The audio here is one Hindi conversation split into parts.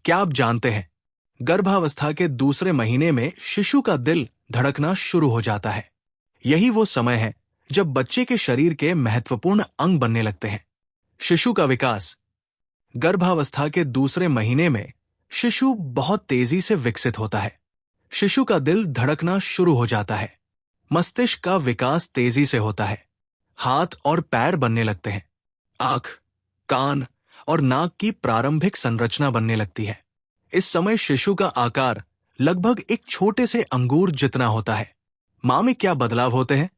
क्या आप जानते हैं, गर्भावस्था के दूसरे महीने में शिशु का दिल धड़कना शुरू हो जाता है। यही वो समय है जब बच्चे के शरीर के महत्वपूर्ण अंग बनने लगते हैं। शिशु का विकास। गर्भावस्था के दूसरे महीने में शिशु बहुत तेजी से विकसित होता है। शिशु का दिल धड़कना शुरू हो जाता है। मस्तिष्क का विकास तेजी से होता है। हाथ और पैर बनने लगते हैं। आंख, कान और नाक की प्रारंभिक संरचना बनने लगती है। इस समय शिशु का आकार लगभग एक छोटे से अंगूर जितना होता है। मां में क्या बदलाव होते हैं?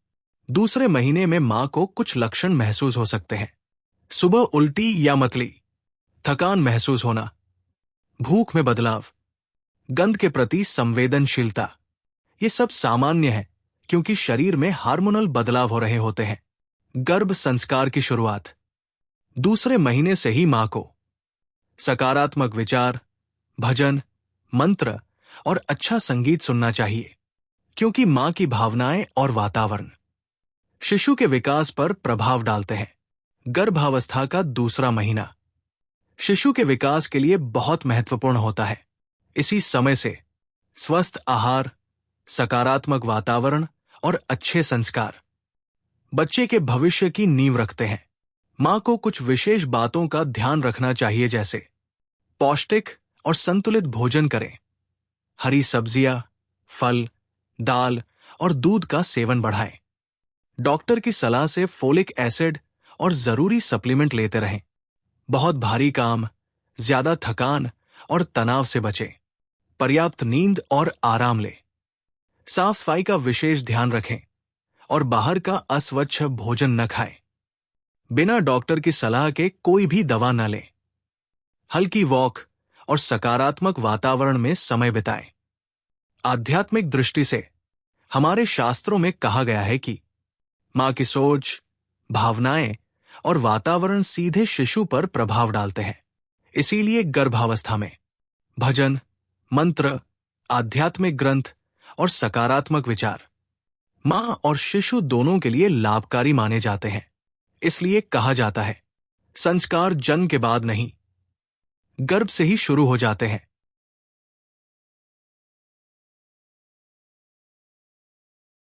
दूसरे महीने में मां को कुछ लक्षण महसूस हो सकते हैं। सुबह उल्टी या मतली, थकान महसूस होना, भूख में बदलाव, गंध के प्रति संवेदनशीलता। ये सब सामान्य है क्योंकि शरीर में हार्मोनल बदलाव हो रहे होते हैं। गर्भ संस्कार की शुरुआत। दूसरे महीने से ही मां को सकारात्मक विचार, भजन, मंत्र और अच्छा संगीत सुनना चाहिए, क्योंकि मां की भावनाएं और वातावरण शिशु के विकास पर प्रभाव डालते हैं। गर्भावस्था का दूसरा महीना शिशु के विकास के लिए बहुत महत्वपूर्ण होता है। इसी समय से स्वस्थ आहार, सकारात्मक वातावरण और अच्छे संस्कार बच्चे के भविष्य की नींव रखते हैं। मां को कुछ विशेष बातों का ध्यान रखना चाहिए, जैसे पौष्टिक और संतुलित भोजन करें। हरी सब्जियां, फल, दाल और दूध का सेवन बढ़ाएं। डॉक्टर की सलाह से फोलिक एसिड और जरूरी सप्लीमेंट लेते रहें। बहुत भारी काम, ज्यादा थकान और तनाव से बचें। पर्याप्त नींद और आराम लें। साफ सफाई का विशेष ध्यान रखें और बाहर का अस्वच्छ भोजन न खाएं। बिना डॉक्टर की सलाह के कोई भी दवा न लें। हल्की वॉक और सकारात्मक वातावरण में समय बिताएं। आध्यात्मिक दृष्टि से हमारे शास्त्रों में कहा गया है कि मां की सोच, भावनाएं और वातावरण सीधे शिशु पर प्रभाव डालते हैं। इसीलिए गर्भावस्था में भजन, मंत्र, आध्यात्मिक ग्रंथ और सकारात्मक विचार मां और शिशु दोनों के लिए लाभकारी माने जाते हैं। इसलिए कहा जाता है, संस्कार जन्म के बाद नहीं, गर्भ से ही शुरू हो जाते हैं।